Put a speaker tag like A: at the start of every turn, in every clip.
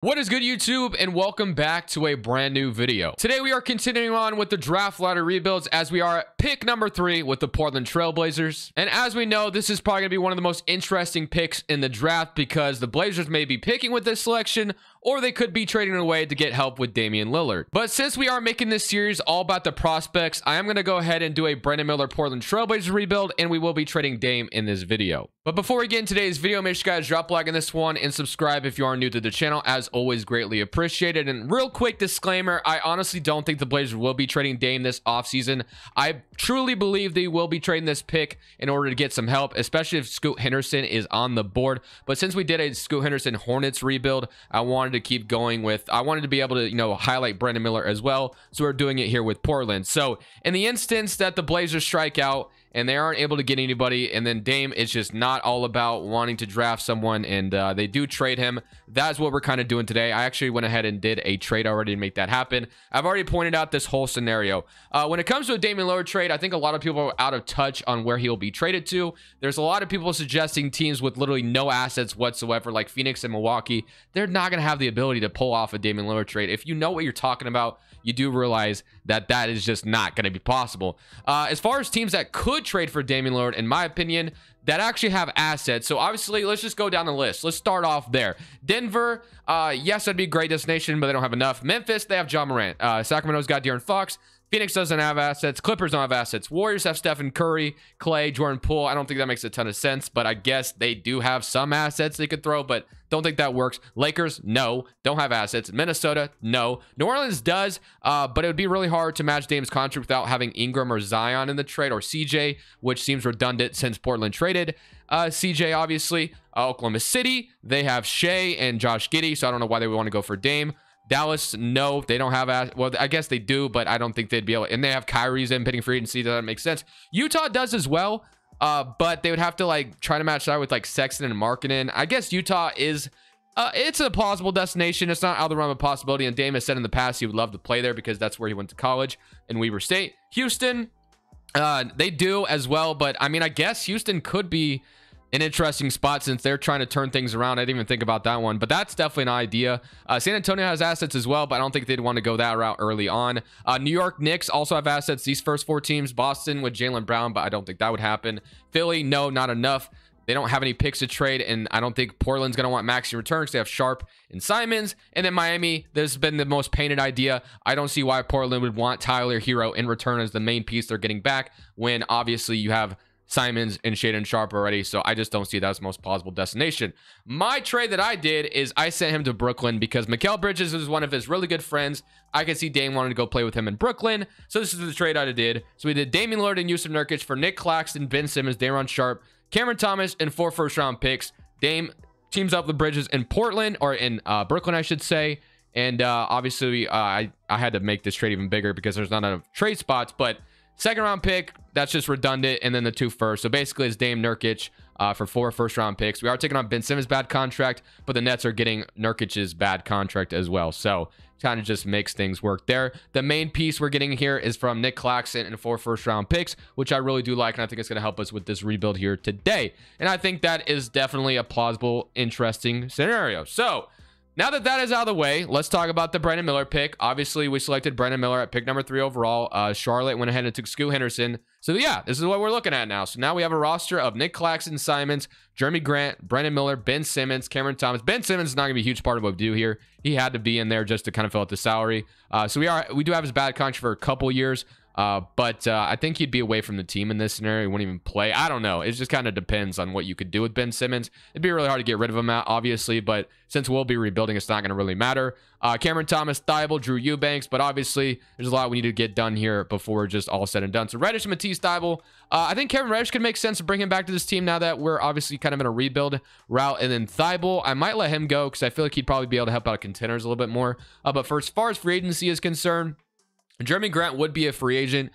A: What is good, YouTube, and welcome back to a brand new video. Today we are continuing on with the draft lottery rebuilds as we are at pick number 3 with the Portland Trailblazers. And as we know, this is probably going to be one of the most interesting picks in the draft because the Blazers may be picking with this selection or they could be trading away to get help with Damian Lillard. But since we are making this series all about the prospects, I am going to go ahead and do a Brandon Miller Portland Trailblazers rebuild, and we will be trading Dame in this video. But before we get into today's video, make sure you guys drop a like on this one and subscribe if you are new to the channel. As always, greatly appreciated. And real quick disclaimer, I honestly don't think the Blazers will be trading Dame this offseason. I truly believe they will be trading this pick in order to get some help, especially if Scoot Henderson is on the board. But since we did a Scoot Henderson Hornets rebuild, I wanted to keep going with, I wanted to be able to, highlight Brandon Miller as well. So we're doing it here with Portland. So in the instance that the Blazers strike out and they aren't able to get anybody, and then Dame is just not all about wanting to draft someone, and they do trade him. That's what we're kind of doing today. I actually went ahead and did a trade already to make that happen. I've already pointed out this whole scenario. When it comes to a Damian Lillard trade, I think a lot of people are out of touch on where he'll be traded to. There's a lot of people suggesting teams with literally no assets whatsoever, like Phoenix and Milwaukee. They're not going to have the ability to pull off a Damian Lillard trade. If you know what you're talking about, you do realize that that is just not going to be possible. As far as teams that could trade for Damian Lillard, in my opinion, that actually have assets. So obviously, let's just go down the list. Let's start off there. Denver, yes, that'd be a great destination, but they don't have enough. Memphis, they have Ja Morant. Sacramento's got De'Aaron Fox. Phoenix doesn't have assets. Clippers don't have assets. Warriors have Stephen Curry, Clay, Jordan Poole. I don't think that makes a ton of sense, but I guess they do have some assets they could throw, but don't think that works. Lakers, no, don't have assets. Minnesota, no. New Orleans does, but it would be really hard to match Dame's contract without having Ingram or Zion in the trade, or CJ, which seems redundant since Portland traded CJ, obviously. Oklahoma City, they have Shea and Josh Giddey, so I don't know why they would want to go for Dame. Dallas, no, they don't have, well, I guess they do, but I don't think they'd be able, and they have Kyrie's in pending free agency. Doesn't make sense. Utah does as well, but they would have to try to match that with Sexton and Markkanen. I guess Utah is, it's a plausible destination. It's not out of the realm of possibility, and Dame has said in the past he would love to play there because that's where he went to college in Weber State. Houston, they do as well, but I mean, I guess Houston could be an interesting spot since they're trying to turn things around. I didn't even think about that one, but that's definitely an idea. San Antonio has assets as well, but I don't think they'd want to go that route early on. New York Knicks also have assets. These first 4 teams, Boston with Jaylen Brown, but I don't think that would happen. Philly, no, not enough. They don't have any picks to trade, and I don't think Portland's going to want Maxey return because they have Sharp and Simons. And then Miami, this has been the most painted idea. I don't see why Portland would want Tyler Hero in return as the main piece they're getting back when obviously you have Simons and Shaedon Sharp already, so I just don't see that as the most plausible destination. My trade that I did is I sent him to Brooklyn because Mikal Bridges is one of his really good friends. I could see Dame wanting to go play with him in Brooklyn, so this is the trade I did. So we did Damian Lillard and Yusuf Nurkic for Nick Claxton, Ben Simmons, Daron Sharp, Cameron Thomas, and 4 first-round picks. Dame teams up with Bridges in Portland, or in Brooklyn, I should say. And obviously, I had to make this trade even bigger because there's not enough trade spots, but second round pick, that's just redundant, and then the 2 first. So basically it's Dame, Nurkic for 4 first-round picks. We are taking on Ben Simmons' bad contract, but the Nets are getting Nurkic's bad contract as well. So kind of just makes things work there. The main piece we're getting here is from Nick Claxton and 4 first-round picks, which I really do like, and I think it's going to help us with this rebuild here today. And I think that is definitely a plausible, interesting scenario. So now that that is out of the way, let's talk about the Brandon Miller pick. Obviously, we selected Brandon Miller at pick number 3 overall. Charlotte went ahead and took Scoot Henderson. So yeah, this is what we're looking at now. So now we have a roster of Nick Claxton, Simons, Jeremy Grant, Brandon Miller, Ben Simmons, Cameron Thomas. Ben Simmons is not going to be a huge part of what we do here. He had to be in there just to kind of fill out the salary. So we do have his bad contract for a couple years. But I think he'd be away from the team in this scenario. He wouldn't even play. I don't know. It just kind of depends on what you could do with Ben Simmons. It'd be really hard to get rid of him, obviously, but since we'll be rebuilding, it's not going to really matter. Cameron Thomas, Thibault, Drew Eubanks, but obviously there's a lot we need to get done here before just all said and done. So Reddish, Matisse Thybulle. I think Kevin Reddish could make sense to bring him back to this team now that we're obviously kind of in a rebuild route. And then Thibault, I might let him go because I feel like he'd probably be able to help out contenders a little bit more. But for as far as free agency is concerned, Jeremy Grant would be a free agent.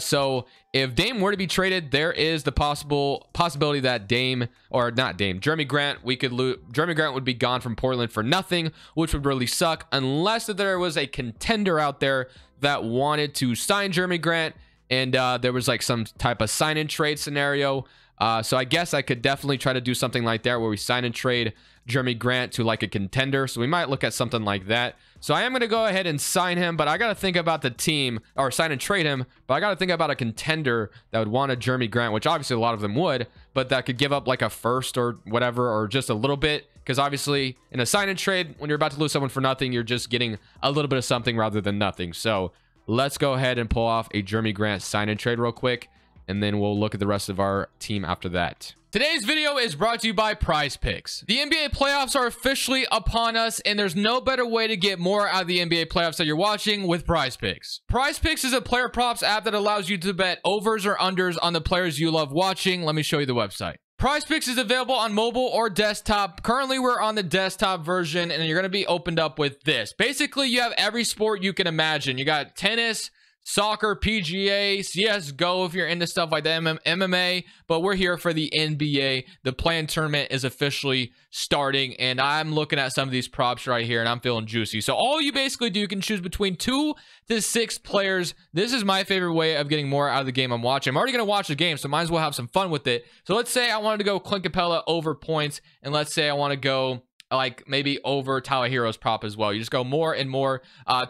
A: So if Dame were to be traded, there is the possibility that Jeremy Grant, we could lose. Jeremy Grant would be gone from Portland for nothing, which would really suck unless that there was a contender out there that wanted to sign Jeremy Grant and there was some type of sign and trade scenario. So I guess I could definitely try to do something like that where we sign and trade Jeremy Grant to like a contender. So we might look at something like that. So I am going to go ahead and sign him, but I got to think about the team, or sign and trade him, but I got to think about a contender that would want a Jeremy Grant, which obviously a lot of them would, but that could give up like a first or whatever, or just a little bit. Because obviously in a sign and trade, when you're about to lose someone for nothing, you're just getting a little bit of something rather than nothing. So let's go ahead and pull off a Jeremy Grant sign and trade real quick, and then we'll look at the rest of our team after that. Today's video is brought to you by Prize Picks. The NBA playoffs are officially upon us, and there's no better way to get more out of the NBA playoffs that you're watching with Prize Picks. Prize Picks is a player props app that allows you to bet overs or unders on the players you love watching. Let me show you the website. Prize Picks is available on mobile or desktop. Currently, we're on the desktop version, and you're going to be opened up with this. Basically, you have every sport you can imagine. You got tennis, soccer, PGA, CSGO if you're into stuff like that, MMA, but we're here for the NBA. The play-in tournament is officially starting, and I'm looking at some of these props right here, and I'm feeling juicy. So all you basically do, you can choose between 2 to 6 players. This is my favorite way of getting more out of the game I'm watching. I'm already going to watch the game, so might as well have some fun with it. So let's say I wanted to go Clint Capella over points, and let's say I want to go like maybe over Tyler Hero's prop as well. You just go more and more.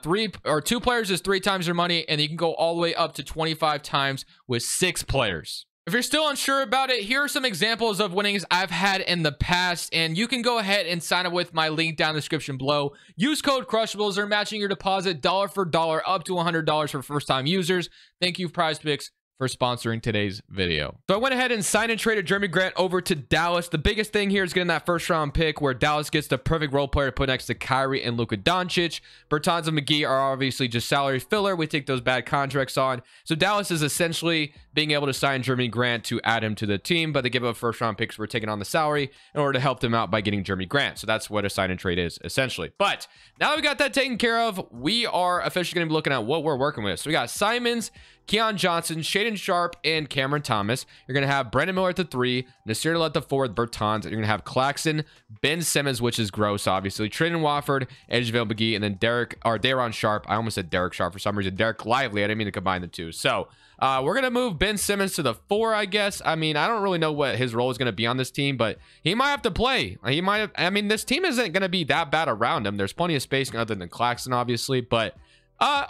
A: 3 or 2 players is 3 times your money, and you can go all the way up to 25 times with 6 players. If you're still unsure about it, here are some examples of winnings I've had in the past, and you can go ahead and sign up with my link down in the description below. Use code Crushables. They're matching your deposit dollar for dollar up to $100 for first-time users. Thank you, Prize Picks, for sponsoring today's video. So I went ahead and signed and traded Jeremy Grant over to Dallas. The biggest thing here is getting that first round pick where Dallas gets the perfect role player to put next to Kyrie and Luka Doncic. Bertans and McGee are obviously just salary filler. We take those bad contracts on. So Dallas is essentially being able to sign Jeremy Grant to add him to the team, but they give up first round picks. We're taking on the salary in order to help them out by getting Jeremy Grant. So that's what a sign and trade is essentially. But now that we got that taken care of, we are officially going to be looking at what we're working with. So we got Simons, Keon Johnson, Shaedon Sharpe, and Cameron Thomas. You're going to have Brandon Miller at the 3, Nasir Little at the 4 with Bertans. You're going to have Claxton, Ben Simmons, which is gross, obviously, Trayden Wofford, Edgevale McGee, and then Daron Sharp. I almost said Derek Sharp for some reason. Derek Lively. I didn't mean to combine the two. So we're going to move Ben Simmons to the 4, I guess. I mean, I don't really know what his role is going to be on this team, but he might have to play. He might have, I mean, this team isn't going to be that bad around him. There's plenty of space other than Claxton, obviously, but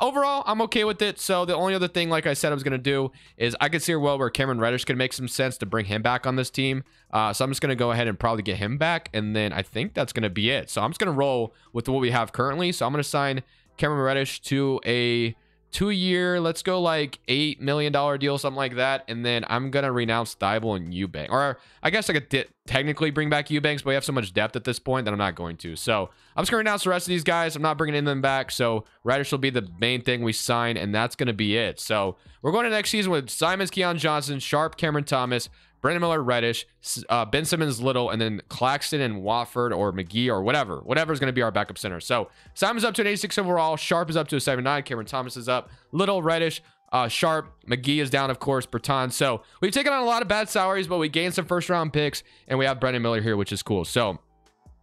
A: overall, I'm okay with it. So the only other thing, like I said, I was going to do is I could see a world where Cameron Reddish could make some sense to bring him back on this team. So I'm just going to go ahead and probably get him back. And then I think that's going to be it. So I'm just going to roll with what we have currently. So I'm going to sign Cameron Reddish to a 2-year, let's go like $8 million deal, something like that. And then I'm going to renounce Thibault and Eubanks. Or I guess I could technically bring back Eubanks, but we have so much depth at this point that I'm not going to. So I'm just going to renounce the rest of these guys. I'm not bringing them back. So Reddish will be the main thing we sign, and that's going to be it. So we're going to next season with Simons, Keon Johnson, Sharp, Cameron Thomas, Brandon Miller, Reddish, Ben Simmons, Little, and then Claxton and Wofford or McGee or whatever is going to be our backup center. So Simon's up to an 86 overall. Sharp is up to a 79. Cameron Thomas is up. Little, Reddish, Sharp, McGee is down, of course, Bertans. So we've taken on a lot of bad salaries, but we gained some first round picks, and we have Brandon Miller here, which is cool. So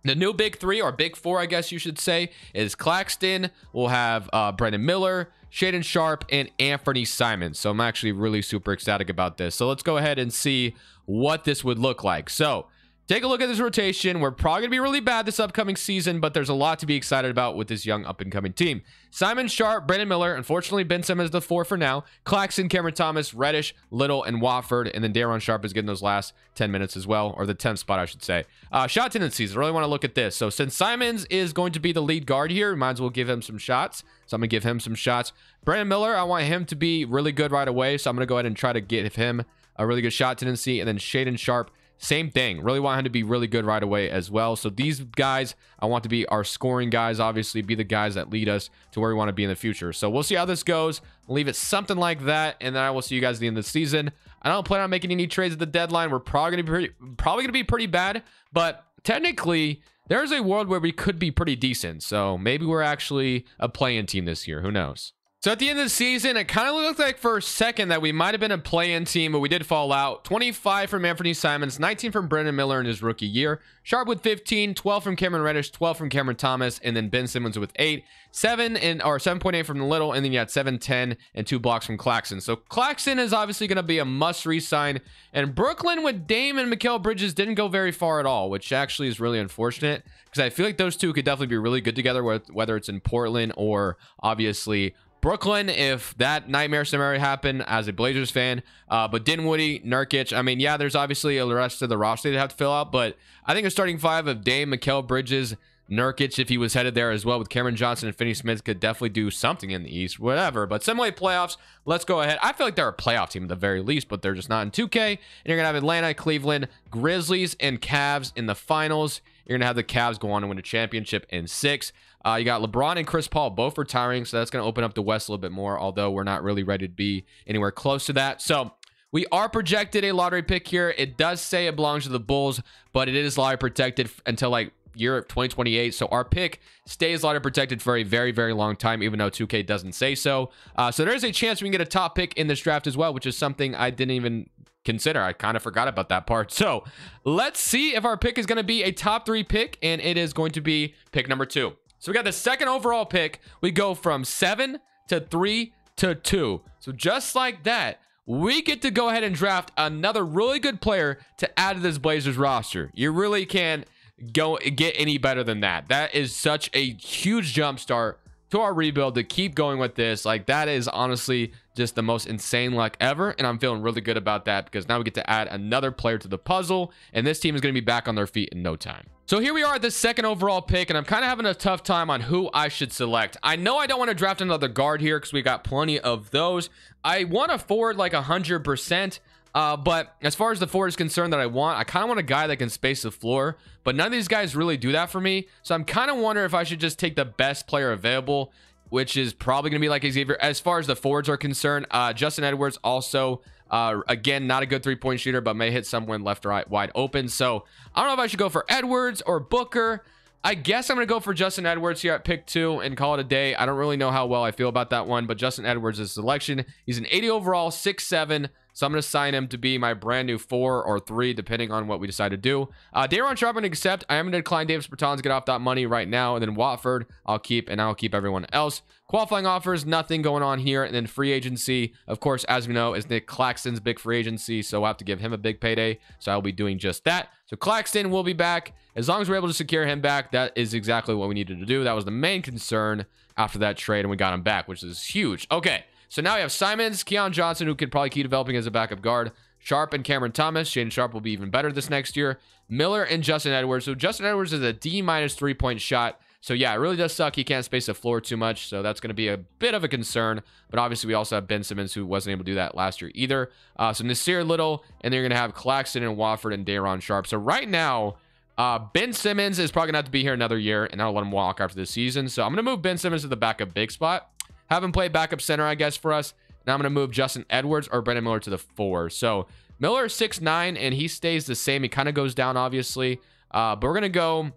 A: the new big 3 or big 4, I guess you should say, is Claxton. We'll have Brandon Miller, Shaedon Sharpe, and Anthony Simons. So I'm actually really super ecstatic about this. So let's go ahead and see what this would look like. So take a look at this rotation. We're probably going to be really bad this upcoming season, but there's a lot to be excited about with this young up-and-coming team. Simon, Sharp, Brandon Miller. Unfortunately, Ben Simmons the 4 for now. Claxton, Cameron Thomas, Reddish, Little, and Wofford. And then Daron Sharp is getting those last 10 minutes as well, or the 10th spot, I should say. Shot tendencies. I really want to look at this. So since Simons is going to be the lead guard here, might as well give him some shots. So I'm going to give him some shots. Brandon Miller, I want him to be really good right away. So I'm going to go ahead and try to give him a really good shot tendency. And then Shaedon Sharpe, same thing. Really want him to be really good right away as well. So these guys, I want to be our scoring guys, obviously, be the guys that lead us to where we want to be in the future. So we'll see how this goes. I'll leave it something like that, and then I will see you guys at the end of the season. I don't plan on making any trades at the deadline. We're probably going to be pretty bad, but technically, there's a world where we could be pretty decent. So maybe we're actually a play-in team this year. Who knows? So at the end of the season, it kind of looked like for a second that we might have been a play-in team, but we did fall out. 25 from Anthony Simons, 19 from Brendan Miller in his rookie year. Sharp with 15, 12 from Cameron Reddish, 12 from Cameron Thomas, and then Ben Simmons with 8, 7.8 from Little, and then you had 7, 10, and 2 blocks from Claxton. So Claxton is obviously going to be a must re-sign. And Brooklyn with Dame and Mikal Bridges didn't go very far at all, which actually is really unfortunate because I feel like those two could definitely be really good together, whether it's in Portland or obviously Brooklyn, if that nightmare scenario happened as a Blazers fan. But Dinwiddie, Nurkic, I mean, yeah, there's obviously the rest of the roster they have to fill out, but I think a starting five of Dame, Mikal Bridges, Nurkic, if he was headed there as well, with Cameron Johnson and Finney Smith, could definitely do something in the East, whatever. But simulate playoffs, let's go ahead. I feel like they're a playoff team at the very least, but they're just not in 2K. And you're going to have Atlanta, Cleveland, Grizzlies, and Cavs in the finals. You're going to have the Cavs go on and win a championship in 6. You got LeBron and Chris Paul both retiring, so that's going to open up the West a little bit more, although we're not really ready to be anywhere close to that. So we are projected a lottery pick here. It does say it belongs to the Bulls, but it is lottery protected until like year 2028. So our pick stays lottery protected for a very, very long time, even though 2K doesn't say so. So there is a chance we can get a top pick in this draft as well, which is something I didn't even consider. I kind of forgot about that part. So let's see if our pick is going to be a top 3 pick, and it is going to be pick number 2. So we got the second overall pick. We go from 7 to 3 to 2. So just like that, we get to go ahead and draft another really good player to add to this Blazers roster. You really can't get any better than that. That is such a huge jump start to our rebuild to keep going with this. Like, that is honestly just the most insane luck ever, and I'm feeling really good about that because now we get to add another player to the puzzle, and this team is going to be back on their feet in no time. So here we are at the second overall pick, and I'm kind of having a tough time on who I should select. I know I don't want to draft another guard here because we got plenty of those. I want a forward like 100%. But as far as the forward is concerned that I kind of want a guy that can space the floor, but none of these guys really do that for me. So I'm kind of wondering if I should just take the best player available, which is probably going to be like Xavier. As far as the forwards are concerned, Justin Edwards also, again, not a good 3-point shooter, but may hit someone left or right wide open. So I don't know if I should go for Edwards or Booker. I guess I'm going to go for Justin Edwards here at pick 2 and call it a day. I don't really know how well I feel about that one, but Justin Edwards is a selection. He's an 80 overall, 6'7". So I'm going to sign him to be my brand new 4 or 3, depending on what we decide to do. Daron Sharp, I'm going to accept. I am going to decline Davis Bertans, get off that money right now. And then Watford, I'll keep, and I'll keep everyone else. Qualifying offers, nothing going on here. And then free agency, of course, as we know, is Nick Claxton's big free agency. So I'll have to give him a big payday. So I'll be doing just that. So Claxton will be back. As long as we're able to secure him back, that is exactly what we needed to do. That was the main concern after that trade, and we got him back, which is huge. Okay. So now we have Simons, Keon Johnson, who could probably keep developing as a backup guard. Sharp and Cameron Thomas. Shaden Sharp will be even better this next year. Miller and Justin Edwards. So Justin Edwards is a D- 3-point shot. So yeah, it really does suck. He can't space the floor too much. So that's going to be a bit of a concern. But obviously we also have Ben Simmons, who wasn't able to do that last year either. So Nasir Little, and they're going to have Claxton and Wofford and Daron Sharp. So right now, Ben Simmons is probably going to have to be here another year, and I'll let him walk after this season. So I'm going to move Ben Simmons to the backup big spot. Have him play backup center, I guess, for us. Now I'm going to move Justin Edwards or Brendan Miller to the 4. So Miller is 6'9", and he stays the same. He kind of goes down, obviously. But we're going to go...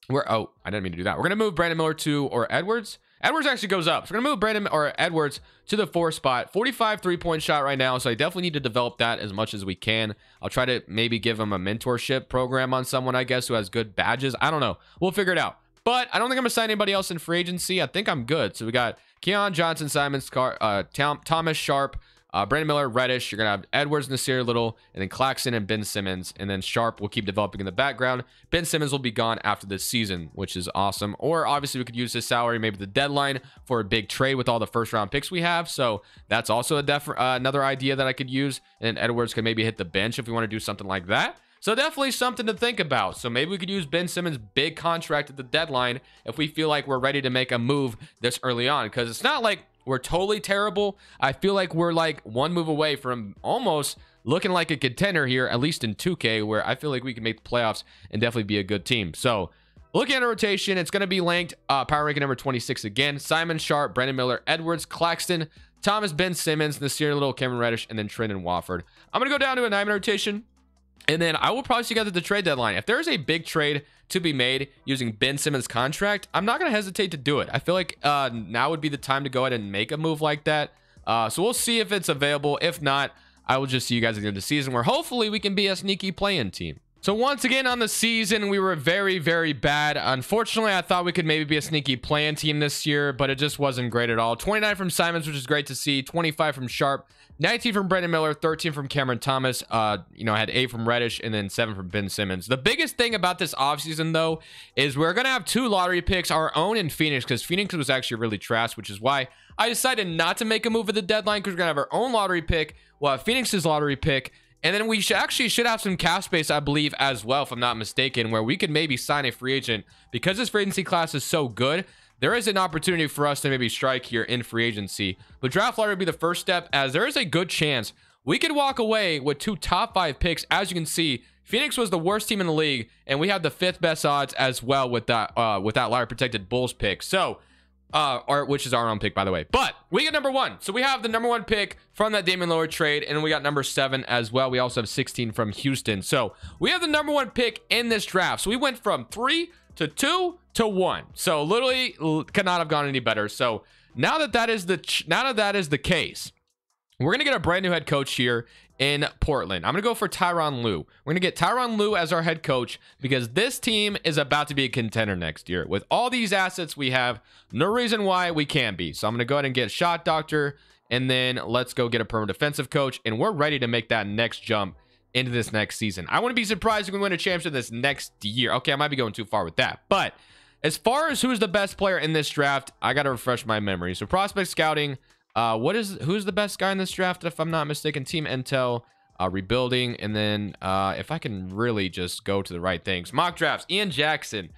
A: Oh, I didn't mean to do that. We're going to move Brandon Miller to... Or Edwards? Edwards actually goes up. So we're going to move Brandon or Edwards to the 4 spot. 45 3-point shot right now, so I definitely need to develop that as much as we can. I'll try to maybe give him a mentorship program on someone, I guess, who has good badges. I don't know. We'll figure it out. But I don't think I'm going to sign anybody else in free agency. I think I'm good. So we got Keon Johnson, Simons, Thomas, Sharp, Brandon Miller, Reddish. You're going to have Edwards, Nasir Little, and then Claxton and Ben Simmons. And then Sharp will keep developing in the background. Ben Simmons will be gone after this season, which is awesome. Or obviously we could use his salary, maybe the deadline, for a big trade with all the first-round picks we have. So that's also another idea that I could use. And Edwards could maybe hit the bench if we want to do something like that. So definitely something to think about. So maybe we could use Ben Simmons' big contract at the deadline if we feel like we're ready to make a move this early on. Because it's not like we're totally terrible. I feel like we're like one move away from almost looking like a contender here, at least in 2K, where I feel like we can make the playoffs and definitely be a good team. So looking at a rotation, it's going to be linked. Power ranking number 26 again. Simon Sharp, Brandon Miller, Edwards, Claxton, Thomas, Ben Simmons, Nasir Little, Cameron Reddish, and then Trent and Wofford. I'm going to go down to a 9-man rotation. And then I will probably see you guys at the trade deadline. If there's a big trade to be made using Ben Simmons' contract, I'm not going to hesitate to do it. I feel like now would be the time to go ahead and make a move like that. So we'll see if it's available. If not, I will just see you guys at the end of the season, where hopefully we can be a sneaky play-in team. So once again on the season, we were very, very bad. Unfortunately, I thought we could maybe be a sneaky play-in team this year, but it just wasn't great at all. 29 from Simons, which is great to see. 25 from Sharp. 19 from Brandon Miller. 13 from Cameron Thomas. I had 8 from Reddish, and then 7 from Ben Simmons. The biggest thing about this offseason, though, is we're going to have 2 lottery picks, our own in Phoenix, because Phoenix was actually really trash, which is why I decided not to make a move at the deadline, because we're going to have our own lottery pick. We'll have Phoenix's lottery pick. And then we should have some cap space, I believe, as well, if I'm not mistaken, where we could maybe sign a free agent. Because this free agency class is so good, there is an opportunity for us to maybe strike here in free agency. But draft lottery would be the first step, as there is a good chance we could walk away with 2 top 5 picks. As you can see, Phoenix was the worst team in the league, and we have the 5th best odds as well with that lottery protected Bulls pick. So, which is our own pick, by the way. But we get number 1. So we have the number 1 pick from that Damian Lillard trade, and we got number 7 as well. We also have 16 from Houston. So we have the number 1 pick in this draft. So we went from 3 to 2 to 1. So literally could not have gone any better. So now that is the case, we're gonna get a brand new head coach here in Portland. I'm gonna go for Tyronn Lue. We're gonna get Tyronn Lue as our head coach, because this team is about to be a contender next year. With all these assets we have, no reason why we can't be. So I'm gonna go ahead and get a shot doctor, and then let's go get a permanent defensive coach, and we're ready to make that next jump into this next season. I wouldn't be surprised if we win a championship this next year. Okay, I might be going too far with that, but as far as who's the best player in this draft, I gotta refresh my memory. So prospect scouting, who's the best guy in this draft, if I'm not mistaken? Team intel, rebuilding, and then if I can really just go to the right things, mock drafts, Ian Jackson,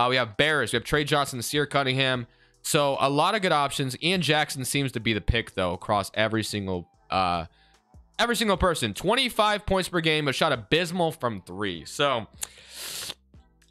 A: we have Barris, we have Trey Johnson, Sear Cunningham. So a lot of good options. Ian Jackson seems to be the pick, though, across every single person. 25 points per game, but shot abysmal from 3. So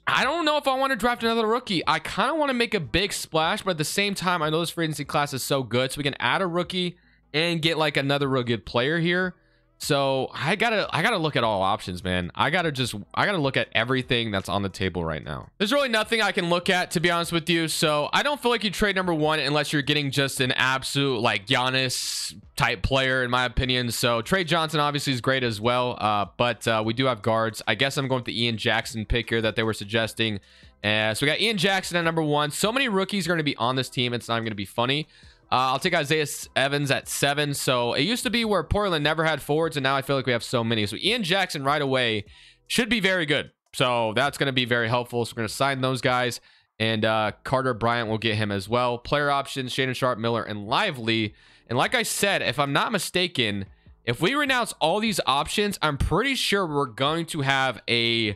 A: I don't know if I want to draft another rookie. I kind of want to make a big splash, but at the same time, I know this free agency class is so good, so we can add a rookie and get like another real good player here. So I gotta look at all options, man. I gotta look at everything that's on the table right now. There's really nothing I can look at, to be honest with you. So I don't feel like you trade number 1 unless you're getting just an absolute like Giannis type player, in my opinion. So Trey Johnson obviously is great as well, but we do have guards. I guess I'm going with the Ian Jackson pick here that they were suggesting. So we got Ian Jackson at number 1. So many rookies are going to be on this team, it's not even going to be funny. I'll take Isaiah Evans at 7. So it used to be where Portland never had forwards, and now I feel like we have so many. So Ian Jackson right away should be very good. So that's going to be very helpful. So we're going to sign those guys. And Carter Bryant will get him as well. Player options, Shannon Sharp, Miller, and Lively. And like I said, if I'm not mistaken, if we renounce all these options, I'm pretty sure we're going to have a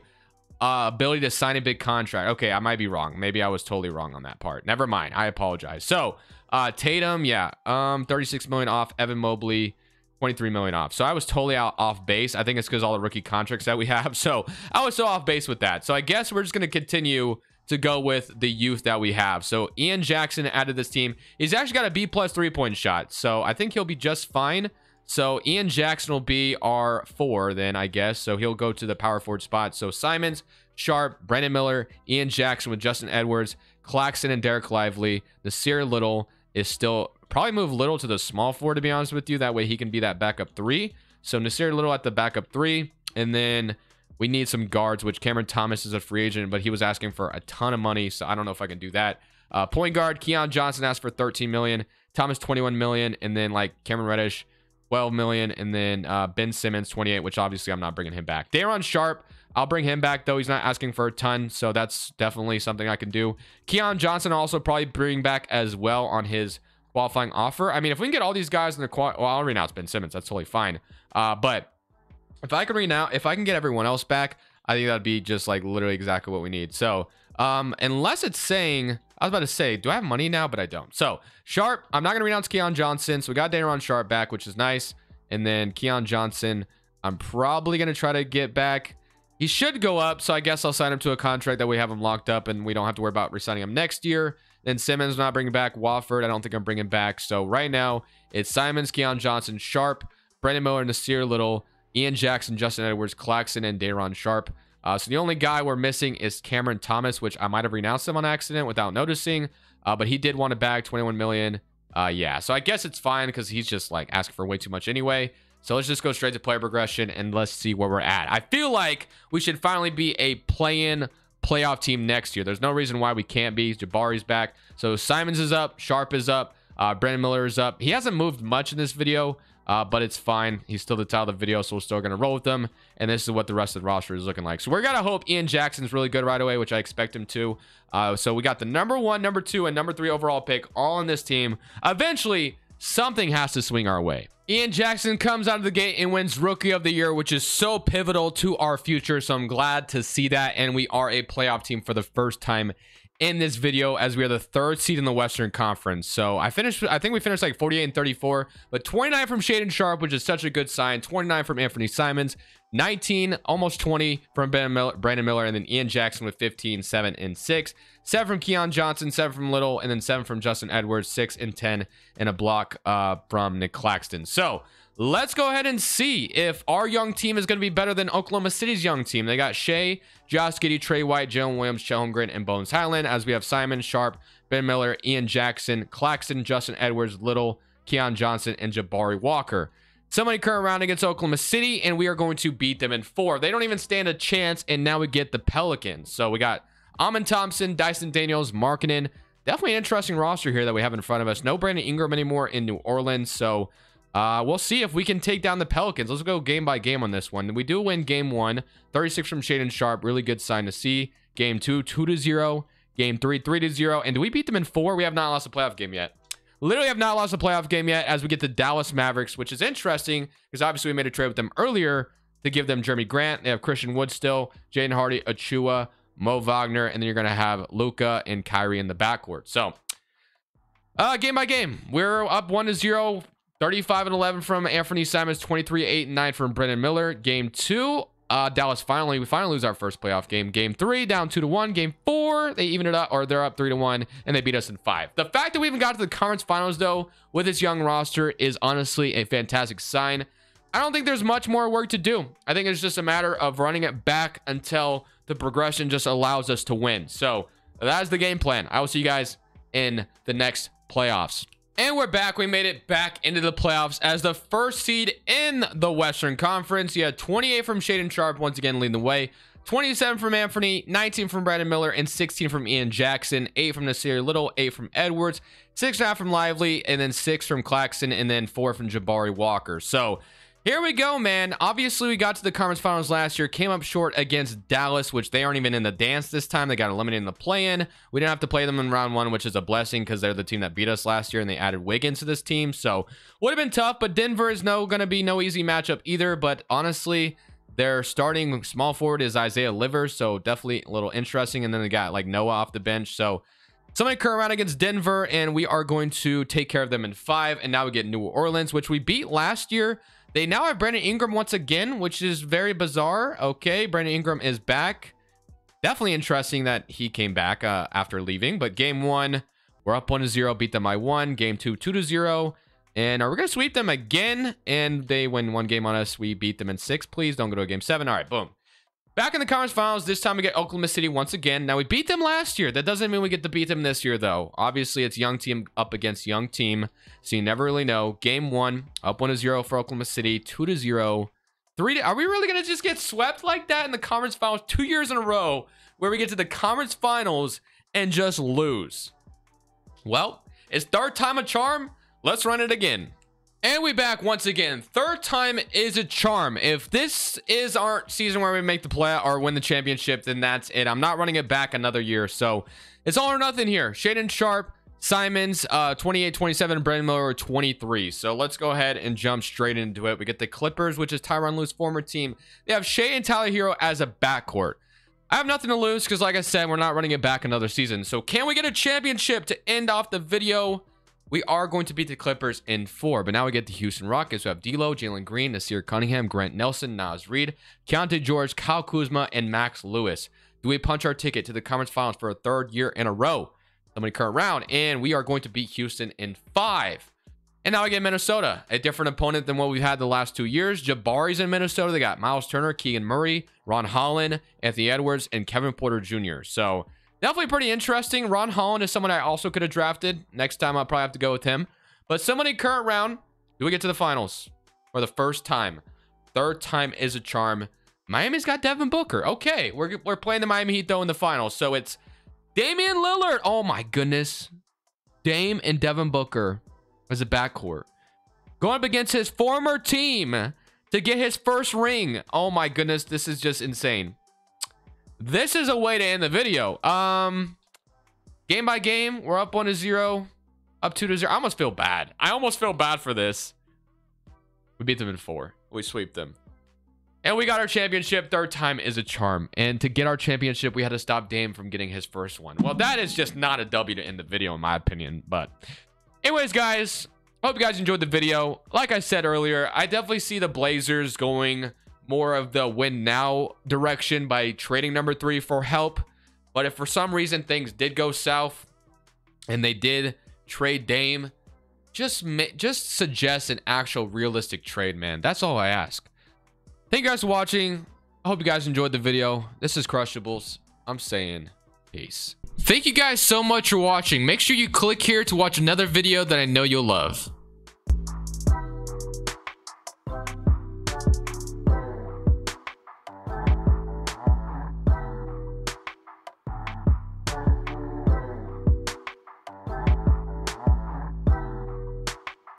A: ability to sign a big contract. Okay, I might be wrong. Maybe I was totally wrong on that part. Never mind. I apologize. So Tatum, yeah, 36 million off. Evan Mobley, 23 million off. So I was totally off base. I think it's because all the rookie contracts that we have. So I was so off base with that. So I guess we're just going to continue to go with the youth that we have. So Ian Jackson added this team. He's actually got a B+ 3-point shot. So I think he'll be just fine. So Ian Jackson will be our 4 then, I guess. So he'll go to the power forward spot. So Simons, Sharp, Brandon Miller, Ian Jackson with Justin Edwards, Claxton, and Derek Lively. Nasir Little is still probably move Little to the small 4, to be honest with you. That way he can be that backup 3. So Nasir Little at the backup 3. And then we need some guards, which Cameron Thomas is a free agent, but he was asking for a ton of money. So I don't know if I can do that. Point guard, Keon Johnson asked for 13 million. Thomas, 21 million. And then like Cameron Reddish, 12 million. And then Ben Simmons, 28, which obviously I'm not bringing him back. Daron Sharp, I'll bring him back, though. He's not asking for a ton, so that's definitely something I can do. Keon Johnson also probably bring back as well on his qualifying offer. I mean, if we can get all these guys in the well, I'll renounce Ben Simmons. That's totally fine. But if I can get everyone else back, I think that'd be just like literally exactly what we need. So unless it's saying, I was about to say, do I have money now? But I don't. So Sharp, I'm not going to renounce Keon Johnson. So we got Daron Sharp back, which is nice. And then Keon Johnson, I'm probably going to try to get back. He should go up, so I guess I'll sign him to a contract that we have him locked up, and we don't have to worry about re-signing him next year. Then Simmons not bringing back. Wofford, I don't think I'm bringing back. So right now, it's Simons, Keon Johnson, Sharp, Brandon Miller, Nasir Little, Ian Jackson, Justin Edwards, Claxton, and Dayron Sharp. So the only guy we're missing is Cameron Thomas, which I might have renounced him on accident without noticing. But he did want to bag 21 million. Yeah, so I guess it's fine because he's just like asking for way too much anyway. So let's just go straight to player progression and let's see where we're at. I feel like we should finally be a play-in playoff team next year. There's no reason why we can't be. Jabari's back. So Simons is up. Sharp is up. Brandon Miller is up. He hasn't moved much in this video, but it's fine. He's still the title of the video, so we're still going to roll with him. And this is what the rest of the roster is looking like. So we're going to hope Ian Jackson's really good right away, which I expect him to. So we got the number 1, number 2, and number 3 overall pick all on this team. Eventually, something has to swing our way. Ian Jackson comes out of the gate and wins Rookie of the Year, which is so pivotal to our future. So I'm glad to see that. And we are a playoff team for the first time in this video, as we are the 3rd seed in the Western Conference. So I think we finished like 48 and 34, but 29 from Shaden Sharp, which is such a good sign. 29 from Anthony Simons, 19, almost 20 from Brandon Miller, and then Ian Jackson with 15, 7, and 6. 7 from Keon Johnson, 7 from Little, and then 7 from Justin Edwards, 6 and 10, and a block from Nick Claxton. So let's go ahead and see if our young team is going to be better than Oklahoma City's young team. They got Shea, Josh Giddey, Trey White, Jalen Williams, Chell Holmgren, and Bones Highland, as we have Simon, Sharp, Ben Miller, Ian Jackson, Claxton, Justin Edwards, Little, Keon Johnson, and Jabari Walker. Somebody current round against Oklahoma City, and we are going to beat them in 4. They don't even stand a chance, and now we get the Pelicans. So we got Amon Thompson, Dyson Daniels, Markkanen. Definitely an interesting roster here that we have in front of us. No Brandon Ingram anymore in New Orleans, so we'll see if we can take down the Pelicans. Let's go game by game on this one. We do win game 1, 36 from Shaden Sharp. Really good sign to see. Game 2, 2-0. Game 3, 3-0. And do we beat them in 4? We have not lost a playoff game yet. Literally have not lost a playoff game yet, as we get the Dallas Mavericks, which is interesting because obviously we made a trade with them earlier to give them Jeremy Grant. They have Christian Wood still, Jaden Hardy, Achua, Mo Wagner, and then you're going to have Luka and Kyrie in the backcourt. So game by game, we're up 1-0. 35 and 11 from Anthony Simons, 23, 8 and 9 from Brandon Miller. Game 2, Dallas we finally lose our first playoff game. Game 3, down 2-1. Game 4, they even it up, or they're up 3-1, and they beat us in 5. The fact that we even got to the conference finals, though, with this young roster is honestly a fantastic sign. I don't think there's much more work to do. I think it's just a matter of running it back until the progression just allows us to win. So that is the game plan. I will see you guys in the next playoffs. And we're back. We made it back into the playoffs as the 1st seed in the Western Conference. You had 28 from Shaden Sharp, once again leading the way. 27 from Anthony, 19 from Brandon Miller, and 16 from Ian Jackson. 8 from Nasir Little, 8 from Edwards, 6.5 from Lively, and then 6 from Claxton, and then 4 from Jabari Walker. So here we go, man. Obviously, we got to the conference finals last year, came up short against Dallas, which they aren't even in the dance this time. They got eliminated in the play-in. We didn't have to play them in round 1, which is a blessing because they're the team that beat us last year, and they added Wiggins to this team. So would have been tough, but Denver is going to be no easy matchup either. But honestly, their starting small forward is Isaiah Livers, so definitely a little interesting. And then they got like Noah off the bench. So somebody current round against Denver, and we are going to take care of them in 5. And now we get New Orleans, which we beat last year. They now have Brandon Ingram once again, which is very bizarre. Okay, Brandon Ingram is back. Definitely interesting that he came back after leaving. But game 1, we're up 1-0, beat them by 1. Game 2, 2-0. And are we going to sweep them again? And they win 1 game on us. We beat them in 6. Please don't go to a game 7. All right, boom. Back in the conference finals, this time we get Oklahoma City once again. Now, we beat them last year. That doesn't mean we get to beat them this year, though. Obviously, it's young team up against young team, so you never really know. Game 1, up 1-0 for Oklahoma City, 2-0. 3. Are we really going to just get swept like that in the conference finals 2 years in a row where we get to the conference finals and just lose? Well, it's 3rd time a charm. Let's run it again. And we back once again. 3rd time is a charm. If this is our season where we make the play or win the championship, then that's it. I'm not running it back another year. So it's all or nothing here. Shaden Sharp, Simons, 28, 27, Brandon Miller, 23. So let's go ahead and jump straight into it. We get the Clippers, which is Tyronn Lue's former team. They have Shea and Tyler Hero as a backcourt. I have nothing to lose because, like I said, we're not running it back another season. So can we get a championship to end off the video? We are going to beat the Clippers in 4, but now we get the Houston Rockets. We have D'Lo, Jalen Green, Nasir Cunningham, Grant Nelson, Naz Reid, Keontae George, Kyle Kuzma, and Max Lewis. Do we punch our ticket to the conference finals for a 3rd year in a row? Somebody current round, and we are going to beat Houston in 5. And now I get Minnesota, a different opponent than what we've had the last 2 years. Jabari's in Minnesota. They got Miles Turner, Keegan Murray, Ron Holland, Anthony Edwards, and Kevin Porter Jr. So definitely pretty interesting. Ron Holland is someone I also could have drafted. Next time I'll probably have to go with him. But somebody current round, do we get to the finals for the first time? Third time is a charm. Miami's got Devin Booker. Okay, we're playing the Miami Heat though in the finals. So it's Damian Lillard. Oh my goodness. Dame and Devin Booker as a backcourt. Going up against his former team to get his first ring. Oh my goodness, this is just insane. This is a way to end the video. Game by game, we're up 1-0, up 2-0. I almost feel bad. I almost feel bad for this. We beat them in 4. We sweep them. And we got our championship. Third time is a charm. And to get our championship, we had to stop Dame from getting his first one. Well, that is just not a W to end the video, in my opinion. But anyways, guys, hope you guys enjoyed the video. Like I said earlier, I definitely see the Blazers going more of the win now direction by trading number 3 for help. But if for some reason things did go south and they did trade Dame, just suggest an actual realistic trade, man. That's all I ask. Thank you guys for watching. I hope you guys enjoyed the video. This is Crushables. I'm saying peace. Thank you guys so much for watching. Make sure you click here to watch another video that I know you'll love.